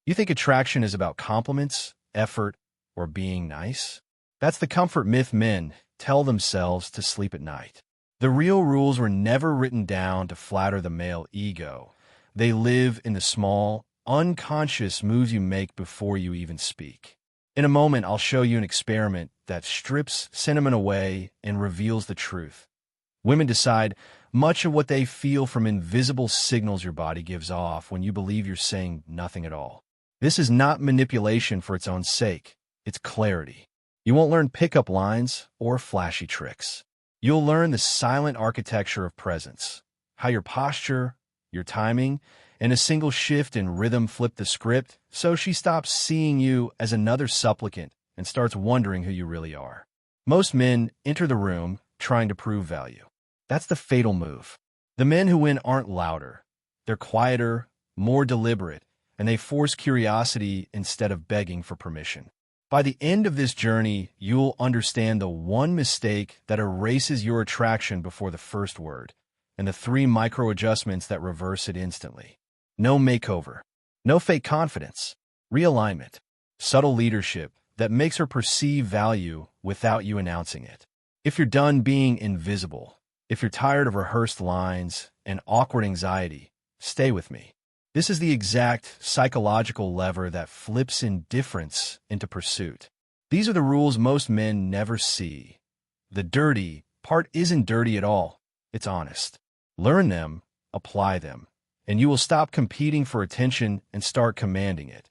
You think attraction is about compliments, effort, or being nice? That's the comfort myth men tell themselves to sleep at night. The real rules were never written down to flatter the male ego. They live in the small, unconscious moves you make before you even speak. In a moment, I'll show you an experiment that strips sentiment away and reveals the truth. Women decide much of what they feel from invisible signals your body gives off when you believe you're saying nothing at all. This is not manipulation for its own sake. It's clarity. You won't learn pickup lines or flashy tricks. You'll learn the silent architecture of presence, how your posture, your timing, and a single shift in rhythm flip the script so she stops seeing you as another supplicant and starts wondering who you really are. Most men enter the room trying to prove value. That's the fatal move. The men who win aren't louder. They're quieter, more deliberate, and they force curiosity instead of begging for permission. By the end of this journey, you'll understand the one mistake that erases your attraction before the first word, and the 3 micro-adjustments that reverse it instantly. No makeover, no fake confidence, realignment, subtle leadership that makes her perceive value without you announcing it. If you're done being invisible, if you're tired of rehearsed lines and awkward anxiety, stay with me. This is the exact psychological lever that flips indifference into pursuit. These are the rules most men never see. The dirty part isn't dirty at all. It's honest. Learn them, apply them, and you will stop competing for attention and start commanding it.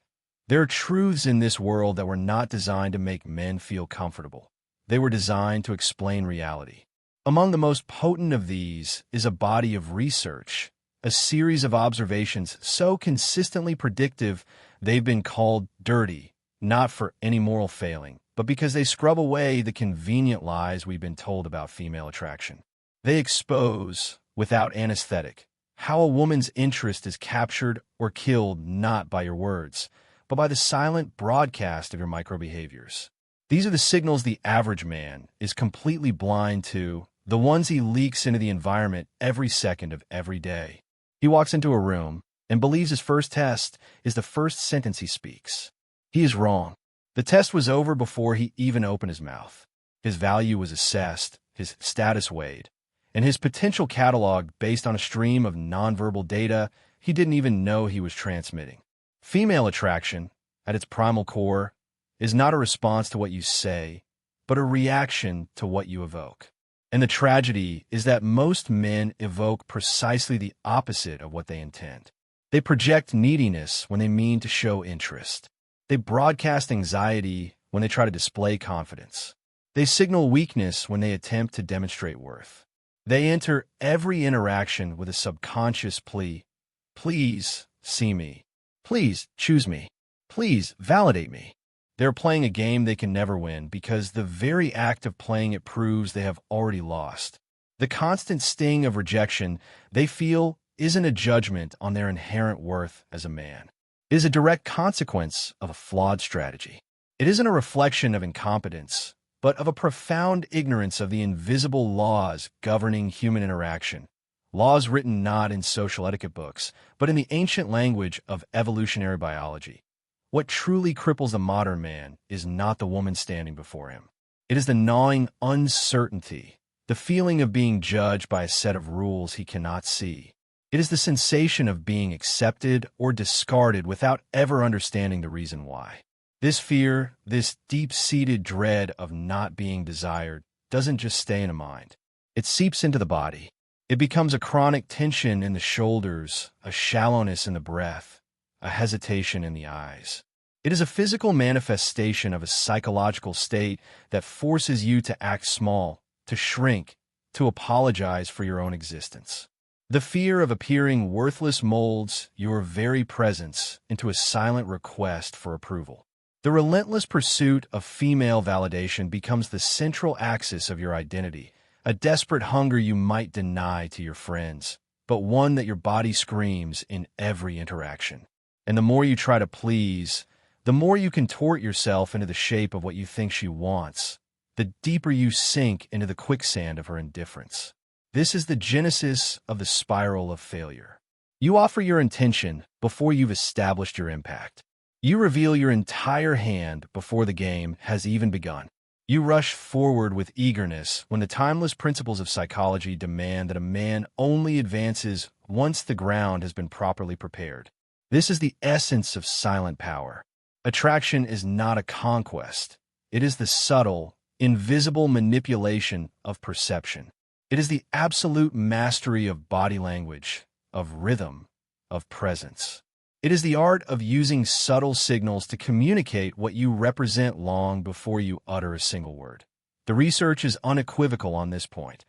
There are truths in this world that were not designed to make men feel comfortable. They were designed to explain reality. Among the most potent of these is a body of research, a series of observations so consistently predictive they've been called dirty, not for any moral failing, but because they scrub away the convenient lies we've been told about female attraction. They expose, without anesthetic, how a woman's interest is captured or killed not by your words, but by the silent broadcast of your microbehaviors. These are the signals the average man is completely blind to, the ones he leaks into the environment every second of every day. He walks into a room and believes his first test is the first sentence he speaks. He is wrong. The test was over before he even opened his mouth. His value was assessed, his status weighed, and his potential cataloged based on a stream of nonverbal data he didn't even know he was transmitting. Female attraction, at its primal core, is not a response to what you say, but a reaction to what you evoke. And the tragedy is that most men evoke precisely the opposite of what they intend. They project neediness when they mean to show interest. They broadcast anxiety when they try to display confidence. They signal weakness when they attempt to demonstrate worth. They enter every interaction with a subconscious plea. Please see me. Please choose me. Please validate me. They're playing a game they can never win because the very act of playing it proves they have already lost. The constant sting of rejection they feel isn't a judgment on their inherent worth as a man. It is a direct consequence of a flawed strategy. It isn't a reflection of incompetence, but of a profound ignorance of the invisible laws governing human interaction. Laws written not in social etiquette books, but in the ancient language of evolutionary biology. What truly cripples the modern man is not the woman standing before him. It is the gnawing uncertainty, the feeling of being judged by a set of rules he cannot see. It is the sensation of being accepted or discarded without ever understanding the reason why. This fear, this deep-seated dread of not being desired, doesn't just stay in a mind. It seeps into the body. It becomes a chronic tension in the shoulders, a shallowness in the breath, a hesitation in the eyes. It is a physical manifestation of a psychological state that forces you to act small, to shrink, to apologize for your own existence. The fear of appearing worthless molds your very presence into a silent request for approval. The relentless pursuit of female validation becomes the central axis of your identity, a desperate hunger you might deny to your friends, but one that your body screams in every interaction. And the more you try to please, the more you contort yourself into the shape of what you think she wants, the deeper you sink into the quicksand of her indifference. This is the genesis of the spiral of failure. You offer your intention before you've established your impact. You reveal your entire hand before the game has even begun. You rush forward with eagerness when the timeless principles of psychology demand that a man only advances once the ground has been properly prepared. This is the essence of silent power. Attraction is not a conquest. It is the subtle, invisible manipulation of perception. It is the absolute mastery of body language, of rhythm, of presence. It is the art of using subtle signals to communicate what you represent long before you utter a single word. The research is unequivocal on this point.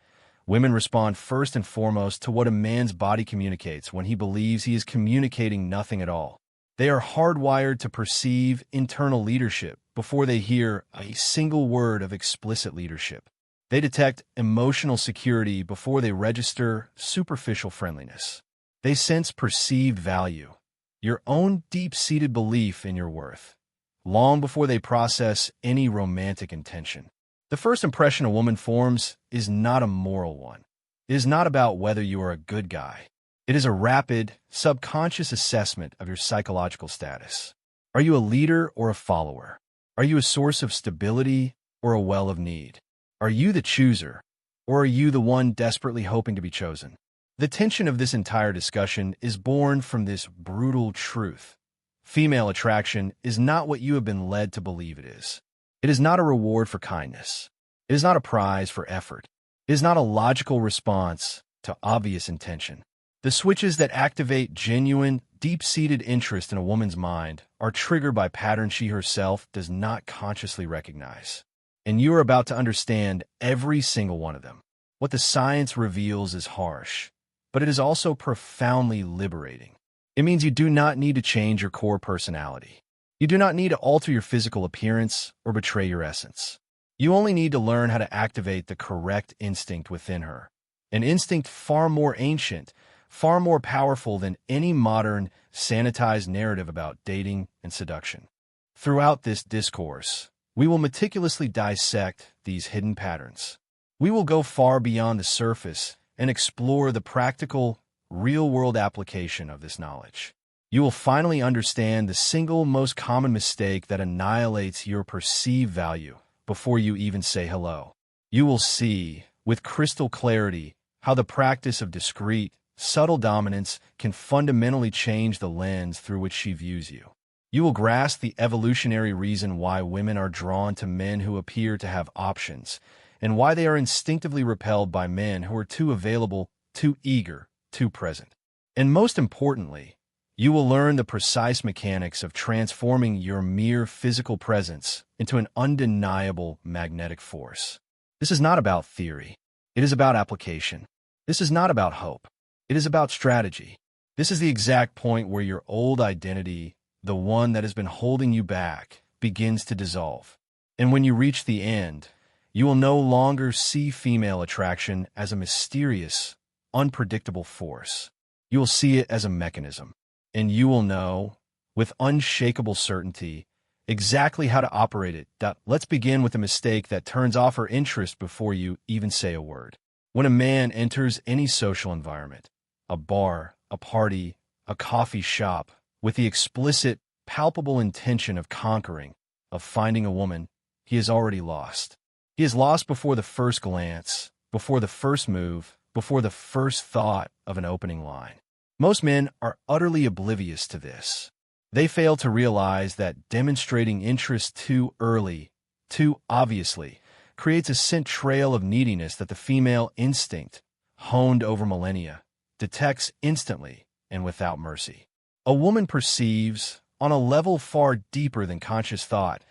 Women respond first and foremost to what a man's body communicates when he believes he is communicating nothing at all. They are hardwired to perceive internal leadership before they hear a single word of explicit leadership. They detect emotional security before they register superficial friendliness. They sense perceived value, your own deep-seated belief in your worth, long before they process any romantic intention. The first impression a woman forms is not a moral one. It is not about whether you are a good guy. It is a rapid, subconscious assessment of your psychological status. Are you a leader or a follower? Are you a source of stability or a well of need? Are you the chooser, or are you the one desperately hoping to be chosen? The tension of this entire discussion is born from this brutal truth. Female attraction is not what you have been led to believe it is. It is not a reward for kindness. It is not a prize for effort. It is not a logical response to obvious intention. The switches that activate genuine, deep-seated interest in a woman's mind are triggered by patterns she herself does not consciously recognize. And you are about to understand every single one of them. What the science reveals is harsh, but it is also profoundly liberating. It means you do not need to change your core personality. You do not need to alter your physical appearance or betray your essence. You only need to learn how to activate the correct instinct within her, an instinct far more ancient, far more powerful than any modern, sanitized narrative about dating and seduction. Throughout this discourse, we will meticulously dissect these hidden patterns. We will go far beyond the surface and explore the practical, real-world application of this knowledge. You will finally understand the single most common mistake that annihilates your perceived value before you even say hello. You will see, with crystal clarity, how the practice of discreet, subtle dominance can fundamentally change the lens through which she views you. You will grasp the evolutionary reason why women are drawn to men who appear to have options, and why they are instinctively repelled by men who are too available, too eager, too present. And most importantly, you will learn the precise mechanics of transforming your mere physical presence into an undeniable magnetic force. This is not about theory. It is about application. This is not about hope. It is about strategy. This is the exact point where your old identity, the one that has been holding you back, begins to dissolve. And when you reach the end, you will no longer see female attraction as a mysterious, unpredictable force. You will see it as a mechanism. And you will know, with unshakable certainty, exactly how to operate it. Let's begin with a mistake that turns off her interest before you even say a word. When a man enters any social environment, a bar, a party, a coffee shop, with the explicit, palpable intention of conquering, of finding a woman, he is already lost. He is lost before the first glance, before the first move, before the first thought of an opening line. Most men are utterly oblivious to this. They fail to realize that demonstrating interest too early, too obviously, creates a scent trail of neediness that the female instinct, honed over millennia, detects instantly and without mercy. A woman perceives, on a level far deeper than conscious thought,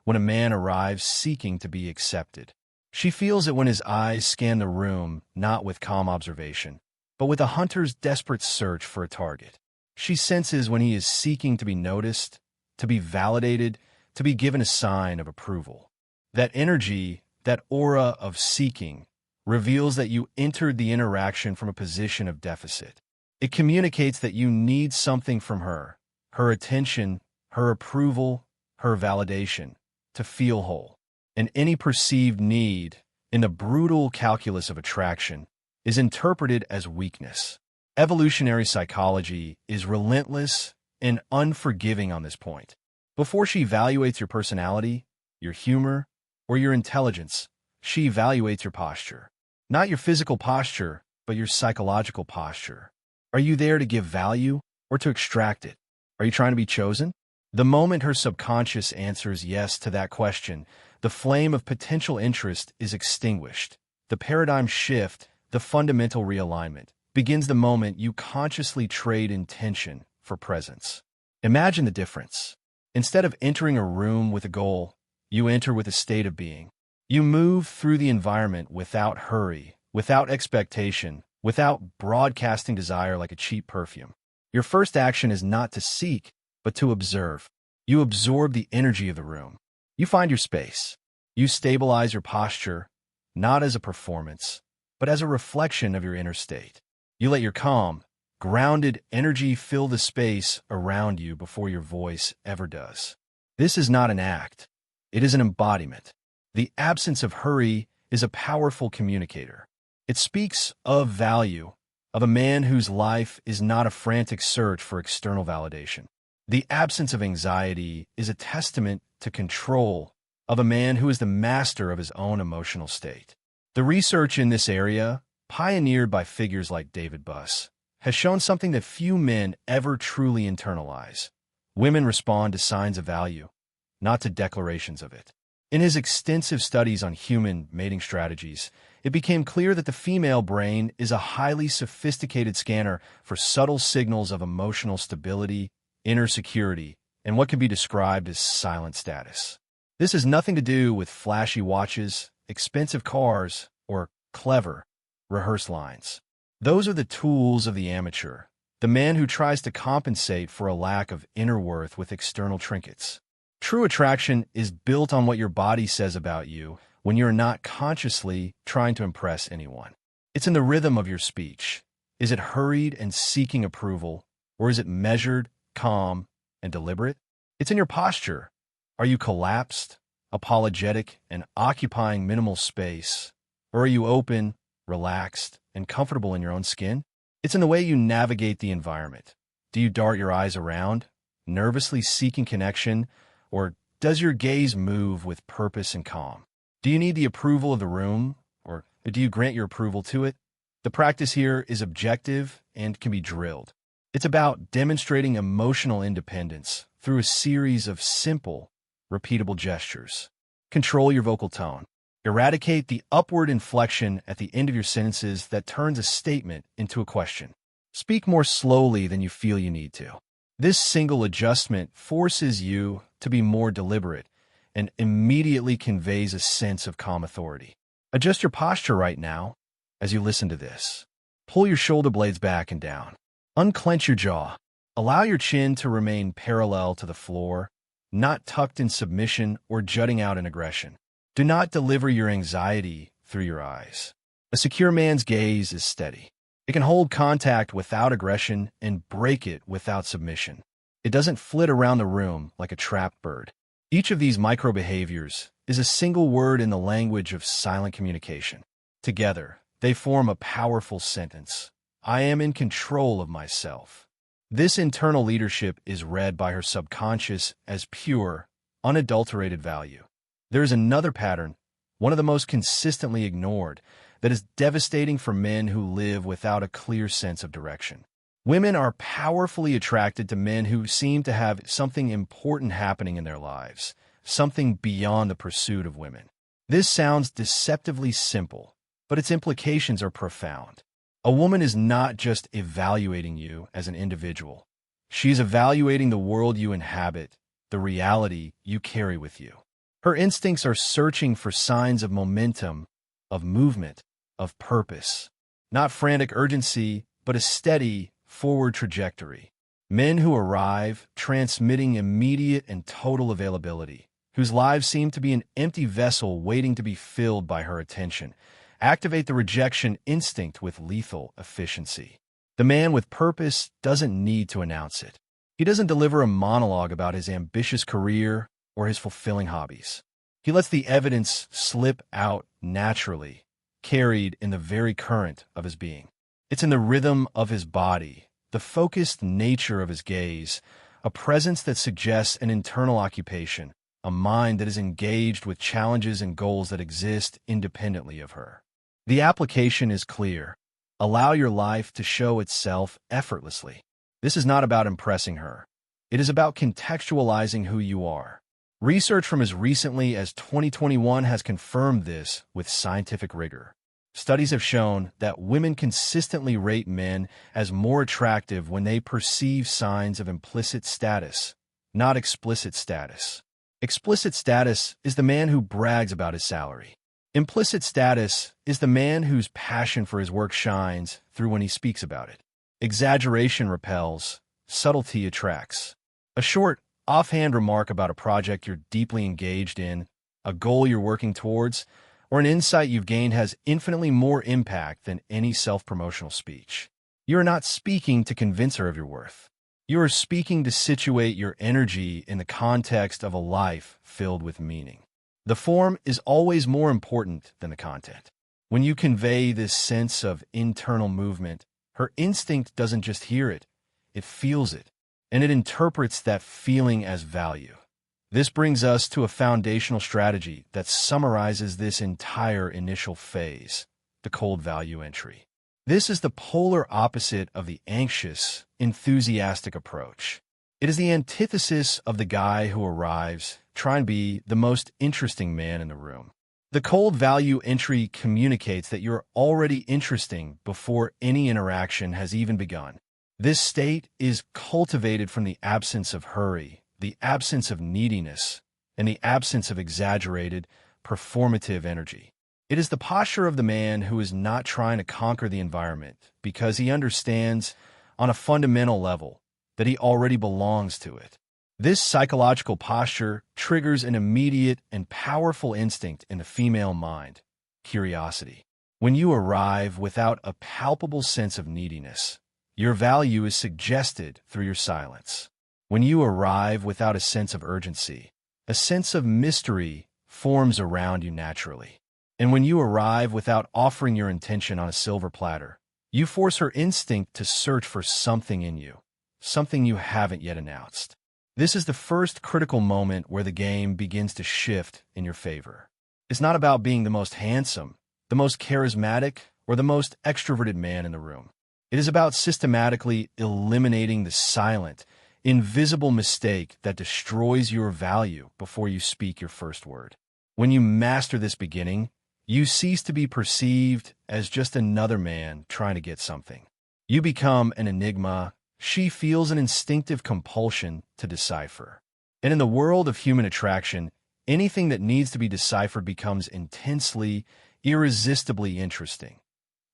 when a man arrives seeking to be accepted. She feels it when his eyes scan the room, not with calm observation, but with a hunter's desperate search for a target. She senses when he is seeking to be noticed, to be validated, to be given a sign of approval. That energy, that aura of seeking, reveals that you entered the interaction from a position of deficit. It communicates that you need something from her, her attention, her approval, her validation, to feel whole. And any perceived need, in the brutal calculus of attraction, is interpreted as weakness. Evolutionary psychology is relentless and unforgiving on this point. Before she evaluates your personality, your humor, or your intelligence, she evaluates your posture. Not your physical posture, but your psychological posture. Are you there to give value or to extract it? Are you trying to be chosen? The moment her subconscious answers yes to that question, the flame of potential interest is extinguished. The paradigm shift, the fundamental realignment, begins the moment you consciously trade intention for presence. Imagine the difference. Instead of entering a room with a goal, you enter with a state of being. You move through the environment without hurry, without expectation, without broadcasting desire like a cheap perfume. Your first action is not to seek, but to observe. You absorb the energy of the room. You find your space. You stabilize your posture, not as a performance, but as a reflection of your inner state. You let your calm, grounded energy fill the space around you before your voice ever does. This is not an act. It is an embodiment. The absence of hurry is a powerful communicator. It speaks of value, of a man whose life is not a frantic search for external validation. The absence of anxiety is a testament to control, of a man who is the master of his own emotional state. The research in this area, pioneered by figures like David Buss, has shown something that few men ever truly internalize. Women respond to signs of value, not to declarations of it. In his extensive studies on human mating strategies, it became clear that the female brain is a highly sophisticated scanner for subtle signals of emotional stability, inner security, and what can be described as silent status. This has nothing to do with flashy watches, expensive cars, or clever, rehearsed lines. Those are the tools of the amateur, the man who tries to compensate for a lack of inner worth with external trinkets. True attraction is built on what your body says about you when you're not consciously trying to impress anyone. It's in the rhythm of your speech. Is it hurried and seeking approval, or is it measured, calm, and deliberate? It's in your posture. Are you collapsed, apologetic, and occupying minimal space? Or are you open, relaxed, and comfortable in your own skin? It's in the way you navigate the environment. Do you dart your eyes around, nervously seeking connection, or does your gaze move with purpose and calm? Do you need the approval of the room, or do you grant your approval to it? The practice here is objective and can be drilled. It's about demonstrating emotional independence through a series of simple, repeatable gestures. Control your vocal tone. Eradicate the upward inflection at the end of your sentences that turns a statement into a question. Speak more slowly than you feel you need to. This single adjustment forces you to be more deliberate and immediately conveys a sense of calm authority. Adjust your posture right now as you listen to this. Pull your shoulder blades back and down. Unclench your jaw. Allow your chin to remain parallel to the floor, not tucked in submission or jutting out in aggression. Do not deliver your anxiety through your eyes. A secure man's gaze is steady. It can hold contact without aggression and break it without submission. It doesn't flit around the room like a trapped bird. Each of these micro-behaviors is a single word in the language of silent communication. Together, they form a powerful sentence. I am in control of myself. This internal leadership is read by her subconscious as pure, unadulterated value. There is another pattern, one of the most consistently ignored, that is devastating for men who live without a clear sense of direction. Women are powerfully attracted to men who seem to have something important happening in their lives, something beyond the pursuit of women. This sounds deceptively simple, but its implications are profound. A woman is not just evaluating you as an individual. She's evaluating the world you inhabit, the reality you carry with you. Her instincts are searching for signs of momentum, of movement, of purpose. Not frantic urgency, but a steady, forward trajectory. Men who arrive transmitting immediate and total availability, whose lives seem to be an empty vessel waiting to be filled by her attention, activate the rejection instinct with lethal efficiency. The man with purpose doesn't need to announce it. He doesn't deliver a monologue about his ambitious career or his fulfilling hobbies. He lets the evidence slip out naturally, carried in the very current of his being. It's in the rhythm of his body, the focused nature of his gaze, a presence that suggests an internal occupation, a mind that is engaged with challenges and goals that exist independently of her. The application is clear. Allow your life to show itself effortlessly. This is not about impressing her. It is about contextualizing who you are. Research from as recently as 2021 has confirmed this with scientific rigor. Studies have shown that women consistently rate men as more attractive when they perceive signs of implicit status, not explicit status. Explicit status is the man who brags about his salary. Implicit status is the man whose passion for his work shines through when he speaks about it. Exaggeration repels, subtlety attracts. A short, offhand remark about a project you're deeply engaged in, a goal you're working towards, or an insight you've gained has infinitely more impact than any self-promotional speech. You are not speaking to convince her of your worth. You are speaking to situate your energy in the context of a life filled with meaning. The form is always more important than the content. When you convey this sense of internal movement, her instinct doesn't just hear it, it feels it, and it interprets that feeling as value. This brings us to a foundational strategy that summarizes this entire initial phase, the cold value entry. This is the polar opposite of the anxious, enthusiastic approach. It is the antithesis of the guy who arrives trying to be the most interesting man in the room. The cold value entry communicates that you're already interesting before any interaction has even begun. This state is cultivated from the absence of hurry, the absence of neediness, and the absence of exaggerated, performative energy. It is the posture of the man who is not trying to conquer the environment because he understands, on a fundamental level, that he already belongs to it. This psychological posture triggers an immediate and powerful instinct in the female mind, curiosity. When you arrive without a palpable sense of neediness, your value is suggested through your silence. When you arrive without a sense of urgency, a sense of mystery forms around you naturally. And when you arrive without offering your intention on a silver platter, you force her instinct to search for something in you, something you haven't yet announced. This is the first critical moment where the game begins to shift in your favor. It's not about being the most handsome, the most charismatic, or the most extroverted man in the room. It is about systematically eliminating the silent, invisible mistake that destroys your value before you speak your first word. When you master this beginning, you cease to be perceived as just another man trying to get something. You become an enigma she feels an instinctive compulsion to decipher. And in the world of human attraction, anything that needs to be deciphered becomes intensely, irresistibly interesting.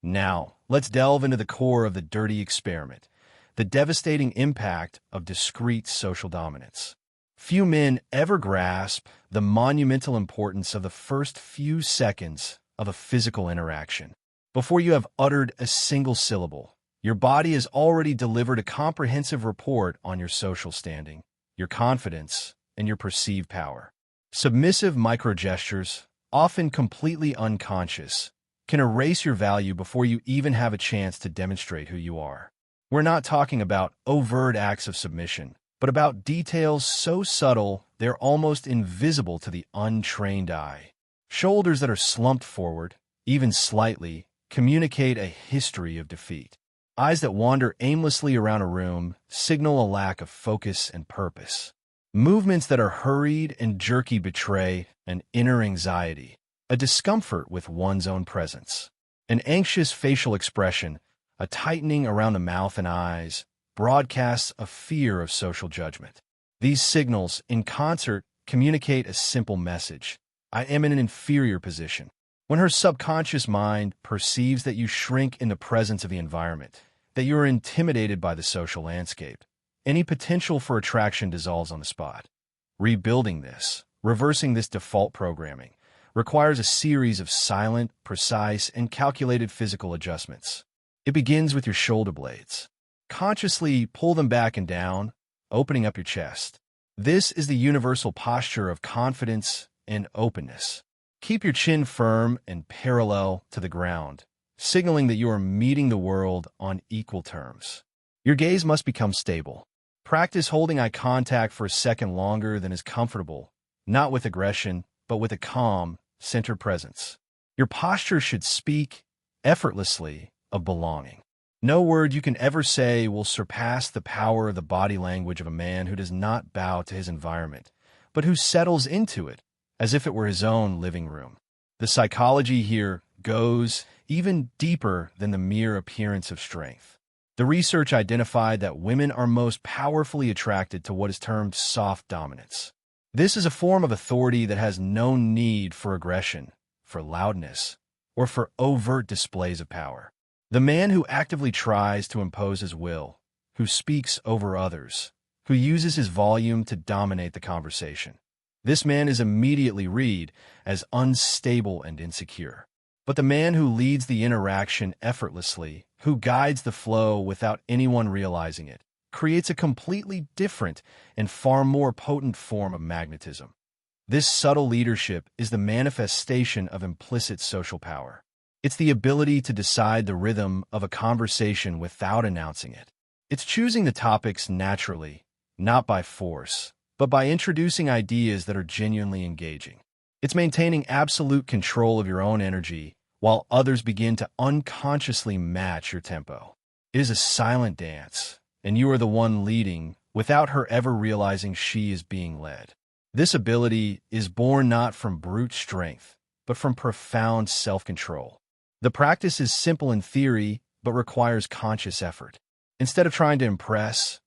Now, let's delve into the core of the dirty experiment, the devastating impact of discreet social dominance. Few men ever grasp the monumental importance of the first few seconds of a physical interaction. Before you have uttered a single syllable, your body has already delivered a comprehensive report on your social standing, your confidence, and your perceived power. Submissive microgestures, often completely unconscious, can erase your value before you even have a chance to demonstrate who you are. We're not talking about overt acts of submission, but about details so subtle they're almost invisible to the untrained eye. Shoulders that are slumped forward, even slightly, communicate a history of defeat. Eyes that wander aimlessly around a room signal a lack of focus and purpose. Movements that are hurried and jerky betray an inner anxiety, a discomfort with one's own presence. An anxious facial expression, a tightening around the mouth and eyes, broadcasts a fear of social judgment. These signals, in concert, communicate a simple message. I am in an inferior position. When her subconscious mind perceives that you shrink in the presence of the environment, that you are intimidated by the social landscape, any potential for attraction dissolves on the spot. Rebuilding this, reversing this default programming, requires a series of silent, precise, and calculated physical adjustments. It begins with your shoulder blades. Consciously pull them back and down, opening up your chest. This is the universal posture of confidence and openness. Keep your chin firm and parallel to the ground, signaling that you are meeting the world on equal terms. Your gaze must become stable. Practice holding eye contact for a second longer than is comfortable, not with aggression, but with a calm, centered presence. Your posture should speak effortlessly of belonging. No word you can ever say will surpass the power of the body language of a man who does not bow to his environment, but who settles into it as if it were his own living room. The psychology here goes even deeper than the mere appearance of strength. The research identified that women are most powerfully attracted to what is termed soft dominance. This is a form of authority that has no need for aggression, for loudness, or for overt displays of power. The man who actively tries to impose his will, who speaks over others, who uses his volume to dominate the conversation. This man is immediately read as unstable and insecure. But the man who leads the interaction effortlessly, who guides the flow without anyone realizing it, creates a completely different and far more potent form of magnetism. This subtle leadership is the manifestation of implicit social power. It's the ability to decide the rhythm of a conversation without announcing it. It's choosing the topics naturally, not by force, but by introducing ideas that are genuinely engaging. It's maintaining absolute control of your own energy while others begin to unconsciously match your tempo. It is a silent dance, and you are the one leading without her ever realizing she is being led. This ability is born not from brute strength, but from profound self-control. The practice is simple in theory, but requires conscious effort. Instead of trying to impress,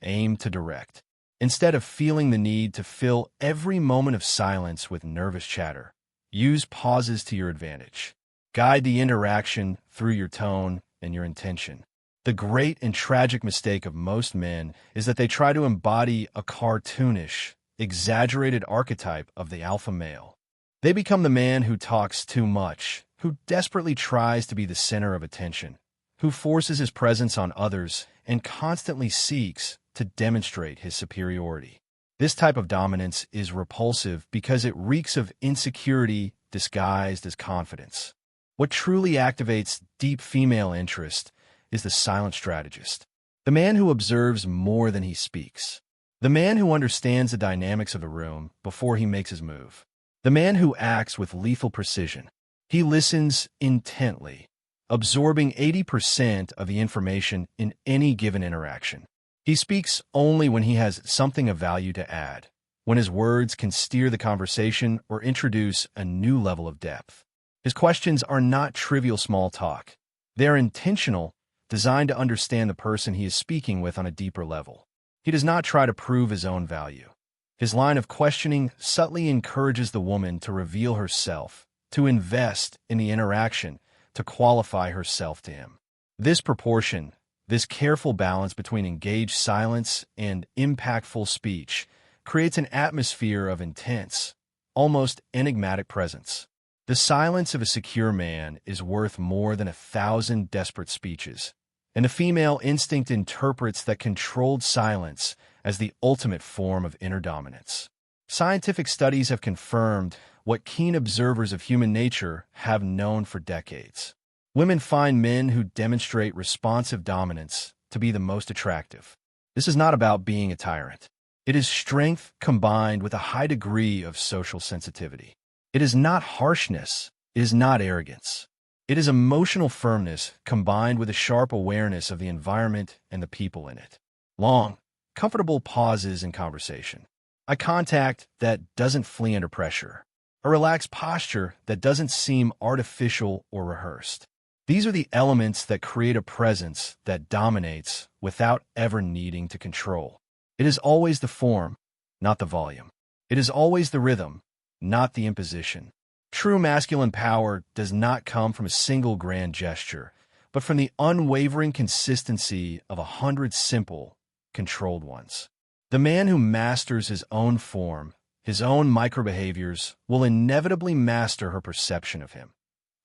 aim to direct. Instead of feeling the need to fill every moment of silence with nervous chatter, use pauses to your advantage. Guide the interaction through your tone and your intention. The great and tragic mistake of most men is that they try to embody a cartoonish, exaggerated archetype of the alpha male. They become the man who talks too much, who desperately tries to be the center of attention, who forces his presence on others and constantly seeks to demonstrate his superiority. This type of dominance is repulsive because it reeks of insecurity disguised as confidence. What truly activates deep female interest is the silent strategist, the man who observes more than he speaks, the man who understands the dynamics of the room before he makes his move, the man who acts with lethal precision. He listens intently, absorbing 80% of the information in any given interaction. He speaks only when he has something of value to add, when his words can steer the conversation or introduce a new level of depth. His questions are not trivial small talk. They are intentional, designed to understand the person he is speaking with on a deeper level. He does not try to prove his own value. His line of questioning subtly encourages the woman to reveal herself, to invest in the interaction, to qualify herself to him. This proportion, this careful balance between engaged silence and impactful speech creates an atmosphere of intense, almost enigmatic presence. The silence of a secure man is worth more than 1,000 desperate speeches, and the female instinct interprets that controlled silence as the ultimate form of inner dominance. Scientific studies have confirmed what keen observers of human nature have known for decades. Women find men who demonstrate responsive dominance to be the most attractive. This is not about being a tyrant. It is strength combined with a high degree of social sensitivity. It is not harshness. It is not arrogance. It is emotional firmness combined with a sharp awareness of the environment and the people in it. Long, comfortable pauses in conversation. Eye contact that doesn't flee under pressure. A relaxed posture that doesn't seem artificial or rehearsed. These are the elements that create a presence that dominates without ever needing to control. It is always the form, not the volume. It is always the rhythm, not the imposition. True masculine power does not come from a single grand gesture, but from the unwavering consistency of 100 simple, controlled ones. The man who masters his own form, his own microbehaviors, will inevitably master her perception of him.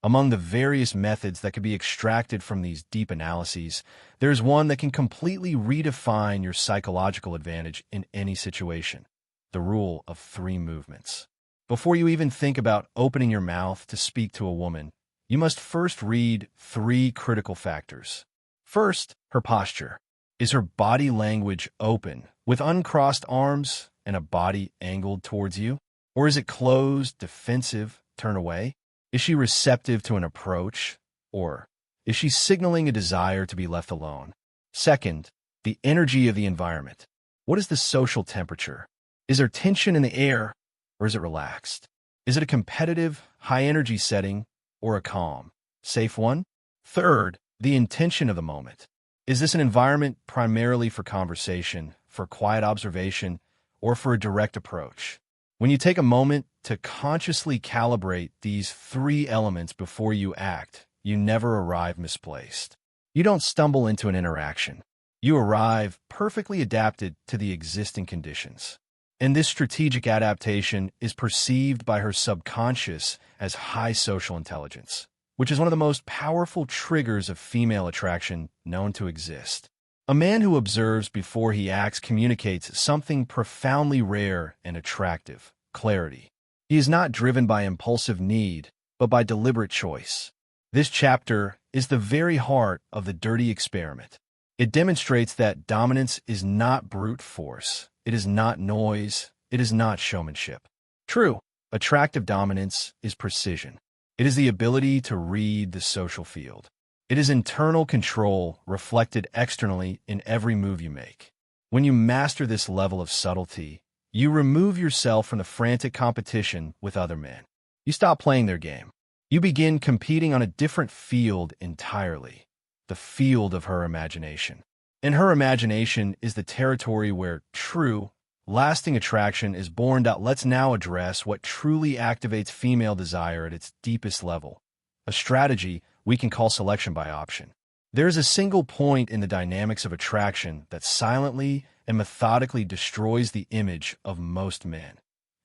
Among the various methods that can be extracted from these deep analyses, there is one that can completely redefine your psychological advantage in any situation: the rule of 3 movements. Before you even think about opening your mouth to speak to a woman, you must first read 3 critical factors. First, her posture. Is her body language open, with uncrossed arms and a body angled towards you? Or is it closed, defensive, turn away? Is she receptive to an approach? Or is she signaling a desire to be left alone? Second, the energy of the environment. What is the social temperature? Is there tension in the air, or is it relaxed? Is it a competitive, high-energy setting, or a calm, safe one? Third, the intention of the moment. Is this an environment primarily for conversation, for quiet observation, or for a direct approach? When you take a moment to consciously calibrate these three elements before you act, you never arrive misplaced. You don't stumble into an interaction. You arrive perfectly adapted to the existing conditions. And this strategic adaptation is perceived by her subconscious as high social intelligence, which is one of the most powerful triggers of female attraction known to exist. A man who observes before he acts communicates something profoundly rare and attractive: clarity. He is not driven by impulsive need, but by deliberate choice. This chapter is the very heart of the dirty experiment. It demonstrates that dominance is not brute force. It is not noise. It is not showmanship. True, attractive dominance is precision. It is the ability to read the social field. It is internal control reflected externally in every move you make. When you master this level of subtlety, you remove yourself from the frantic competition with other men. You stop playing their game. You begin competing on a different field entirely, the field of her imagination. And her imagination is the territory where true, lasting attraction is born. Let's now address what truly activates female desire at its deepest level, a strategy we can call selection by option. There is a single point in the dynamics of attraction that silently and methodically destroys the image of most men,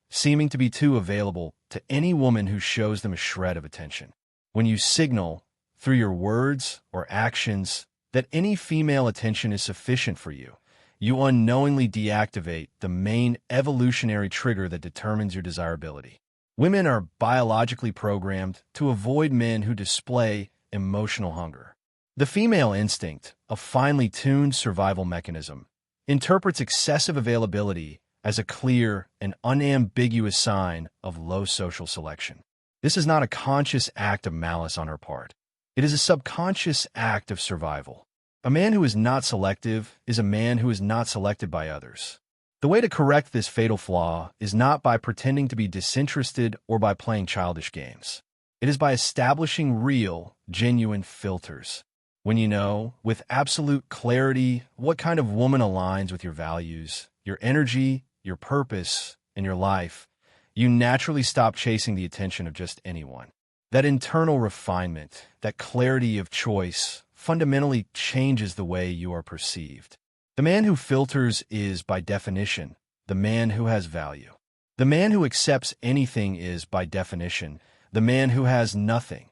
seeming to be too available to any woman who shows them a shred of attention. When you signal, through your words or actions, that any female attention is sufficient for you, you unknowingly deactivate the main evolutionary trigger that determines your desirability. Women are biologically programmed to avoid men who display emotional hunger. The female instinct, a finely tuned survival mechanism, interprets excessive availability as a clear and unambiguous sign of low social selection. This is not a conscious act of malice on her part. It is a subconscious act of survival. A man who is not selective is a man who is not selected by others. The way to correct this fatal flaw is not by pretending to be disinterested or by playing childish games. It is by establishing real, genuine filters. When you know, with absolute clarity, what kind of woman aligns with your values, your energy, your purpose, and your life, you naturally stop chasing the attention of just anyone. That internal refinement, that clarity of choice, fundamentally changes the way you are perceived. The man who filters is, by definition, the man who has value. The man who accepts anything is, by definition, the man who has nothing.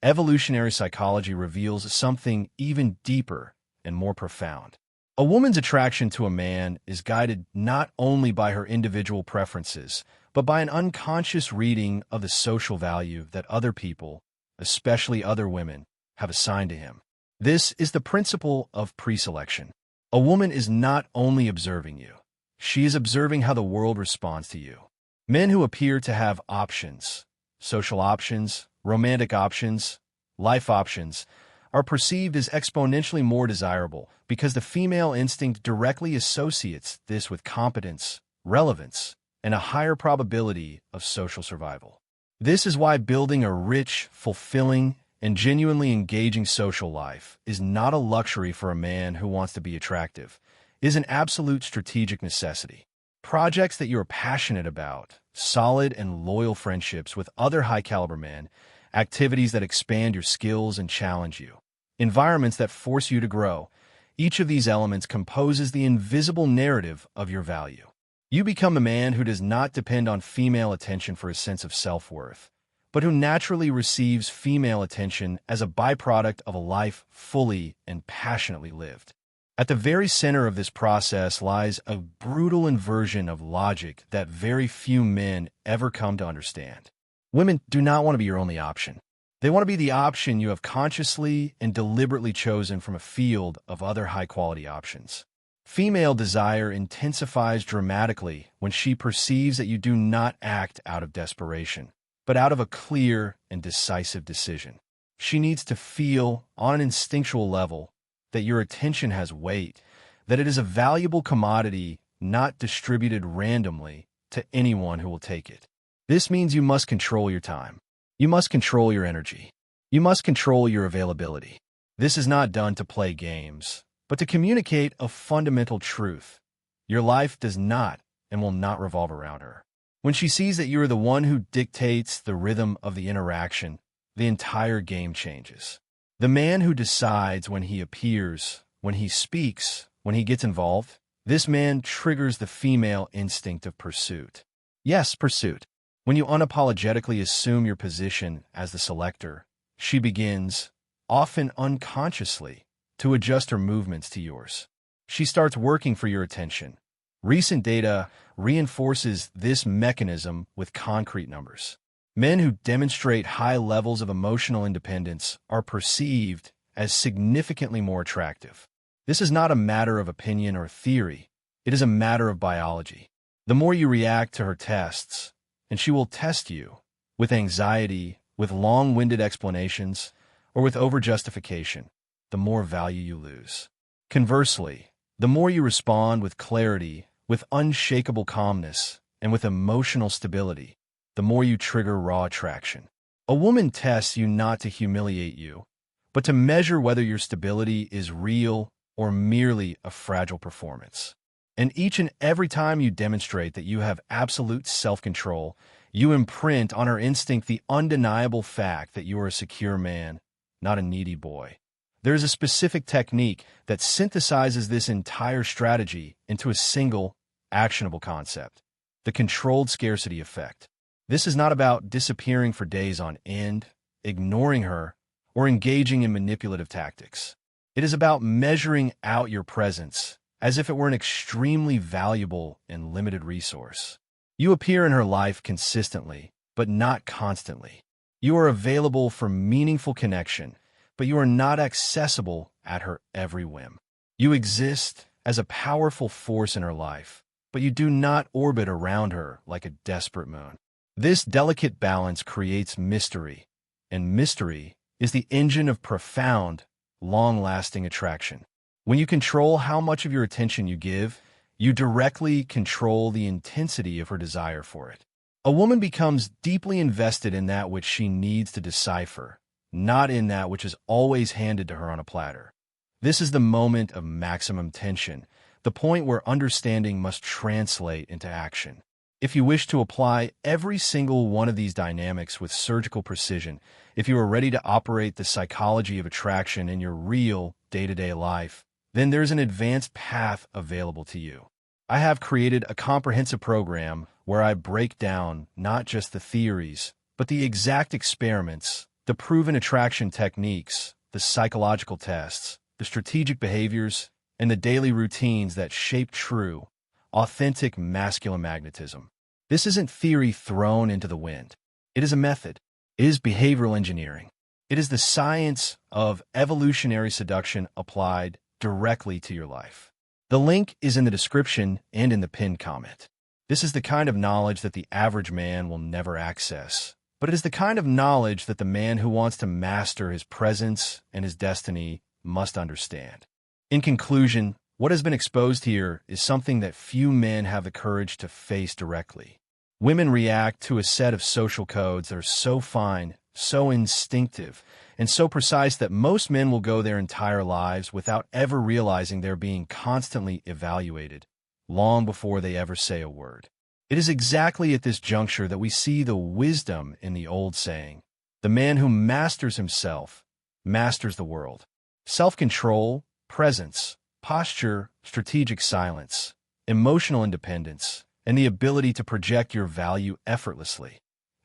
Evolutionary psychology reveals something even deeper and more profound. A woman's attraction to a man is guided not only by her individual preferences, but by an unconscious reading of the social value that other people, especially other women, have assigned to him. This is the principle of preselection. A woman is not only observing you, she is observing how the world responds to you. Men who appear to have options, social options, romantic options, life options, are perceived as exponentially more desirable because the female instinct directly associates this with competence, relevance, and a higher probability of social survival. This is why building a rich, fulfilling, and genuinely engaging social life is not a luxury for a man who wants to be attractive. It is an absolute strategic necessity. Projects that you are passionate about, solid and loyal friendships with other high-caliber men, activities that expand your skills and challenge you, environments that force you to grow, each of these elements composes the invisible narrative of your value. You become a man who does not depend on female attention for a sense of self-worth, but who naturally receives female attention as a byproduct of a life fully and passionately lived. At the very center of this process lies a brutal inversion of logic that very few men ever come to understand. Women do not want to be your only option. They want to be the option you have consciously and deliberately chosen from a field of other high-quality options. Female desire intensifies dramatically when she perceives that you do not act out of desperation, but out of a clear and decisive decision. She needs to feel, on an instinctual level, that your attention has weight, that it is a valuable commodity not distributed randomly to anyone who will take it. This means you must control your time. You must control your energy. You must control your availability. This is not done to play games, but to communicate a fundamental truth. Your life does not and will not revolve around her. When she sees that you are the one who dictates the rhythm of the interaction, the entire game changes. The man who decides when he appears, when he speaks, when he gets involved, this man triggers the female instinct of pursuit. Yes, pursuit. When you unapologetically assume your position as the selector, she begins, often unconsciously, to adjust her movements to yours. She starts working for your attention. Recent data reinforces this mechanism with concrete numbers. Men who demonstrate high levels of emotional independence are perceived as significantly more attractive. This is not a matter of opinion or theory. It is a matter of biology. The more you react to her tests, and she will test you with anxiety, with long-winded explanations, or with over-justification, the more value you lose. Conversely, the more you respond with clarity, with unshakable calmness, and with emotional stability, the more you trigger raw attraction. A woman tests you not to humiliate you, but to measure whether your stability is real or merely a fragile performance. And each and every time you demonstrate that you have absolute self-control, you imprint on her instinct the undeniable fact that you are a secure man, not a needy boy. There is a specific technique that synthesizes this entire strategy into a single, actionable concept: the controlled scarcity effect. This is not about disappearing for days on end, ignoring her, or engaging in manipulative tactics. It is about measuring out your presence as if it were an extremely valuable and limited resource. You appear in her life consistently, but not constantly. You are available for meaningful connection, but you are not accessible at her every whim. You exist as a powerful force in her life, but you do not orbit around her like a desperate moon. This delicate balance creates mystery, and mystery is the engine of profound, long-lasting attraction. When you control how much of your attention you give, you directly control the intensity of her desire for it. A woman becomes deeply invested in that which she needs to decipher, not in that which is always handed to her on a platter. This is the moment of maximum tension, the point where understanding must translate into action. If you wish to apply every single one of these dynamics with surgical precision, if you are ready to operate the psychology of attraction in your real day-to-day life, then there's an advanced path available to you. I have created a comprehensive program where I break down not just the theories, but the exact experiments, the proven attraction techniques, the psychological tests, the strategic behaviors, and the daily routines that shape true, authentic masculine magnetism. This isn't theory thrown into the wind. It is a method. It is behavioral engineering. It is the science of evolutionary seduction applied directly to your life. The link is in the description and in the pinned comment. This is the kind of knowledge that the average man will never access, but it is the kind of knowledge that the man who wants to master his presence and his destiny must understand. In conclusion, what has been exposed here is something that few men have the courage to face directly. Women react to a set of social codes that are so fine, so instinctive, and so precise that most men will go their entire lives without ever realizing they're being constantly evaluated, long before they ever say a word. It is exactly at this juncture that we see the wisdom in the old saying, "The man who masters himself masters the world." Self-control, presence, posture, strategic silence, emotional independence, and the ability to project your value effortlessly.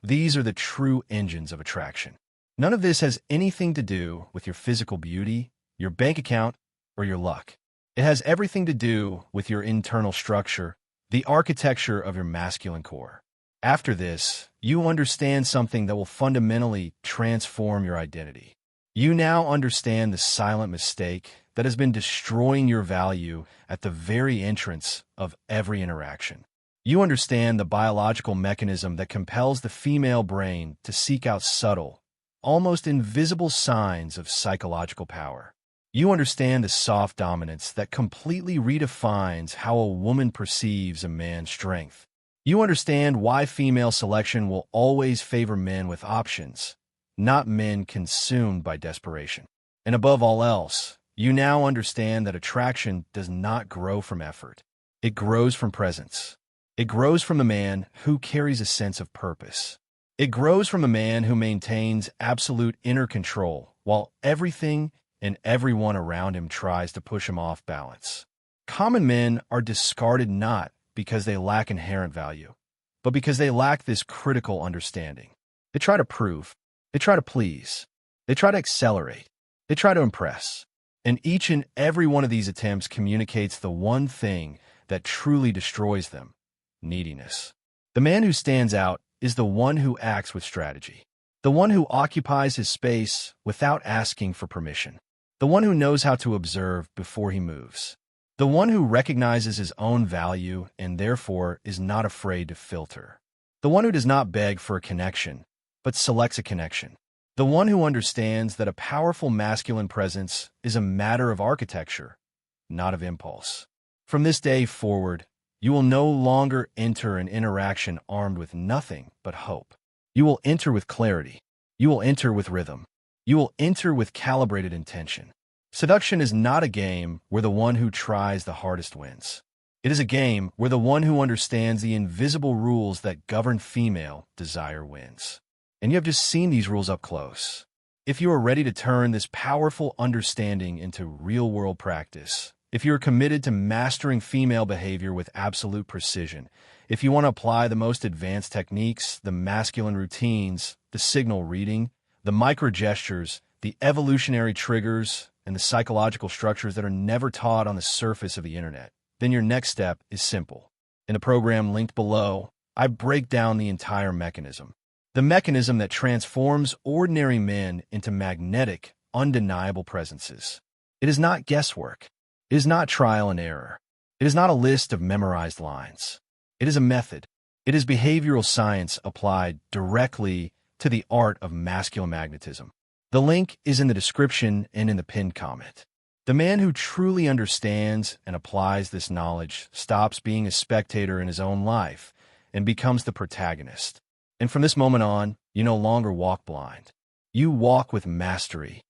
These are the true engines of attraction. None of this has anything to do with your physical beauty, your bank account, or your luck. It has everything to do with your internal structure, the architecture of your masculine core. After this, you understand something that will fundamentally transform your identity. You now understand the silent mistake that has been destroying your value at the very entrance of every interaction. You understand the biological mechanism that compels the female brain to seek out subtle, almost invisible signs of psychological power. You understand the soft dominance that completely redefines how a woman perceives a man's strength. You understand why female selection will always favor men with options, not men consumed by desperation. And above all else, you now understand that attraction does not grow from effort. It grows from presence. It grows from the man who carries a sense of purpose. It grows from the man who maintains absolute inner control while everything and everyone around him tries to push him off balance. Common men are discarded not because they lack inherent value, but because they lack this critical understanding. They try to prove. They try to please. They try to accelerate. They try to impress. And each and every one of these attempts communicates the one thing that truly destroys them: neediness. The man who stands out is the one who acts with strategy, the one who occupies his space without asking for permission, the one who knows how to observe before he moves, the one who recognizes his own value and therefore is not afraid to filter, the one who does not beg for a connection, but selects a connection, the one who understands that a powerful masculine presence is a matter of architecture, not of impulse. From this day forward, you will no longer enter an interaction armed with nothing but hope. You will enter with clarity. You will enter with rhythm. You will enter with calibrated intention. Seduction is not a game where the one who tries the hardest wins. It is a game where the one who understands the invisible rules that govern female desire wins. And you have just seen these rules up close. If you are ready to turn this powerful understanding into real-world practice, if you are committed to mastering female behavior with absolute precision, if you want to apply the most advanced techniques, the masculine routines, the signal reading, the micro-gestures, the evolutionary triggers, and the psychological structures that are never taught on the surface of the internet, then your next step is simple. In the program linked below, I break down the entire mechanism. The mechanism that transforms ordinary men into magnetic, undeniable presences. It is not guesswork. It is not trial and error. It is not a list of memorized lines. It is a method. It is behavioral science applied directly to the art of masculine magnetism. The link is in the description and in the pinned comment. The man who truly understands and applies this knowledge stops being a spectator in his own life and becomes the protagonist. And from this moment on, you no longer walk blind. You walk with mastery.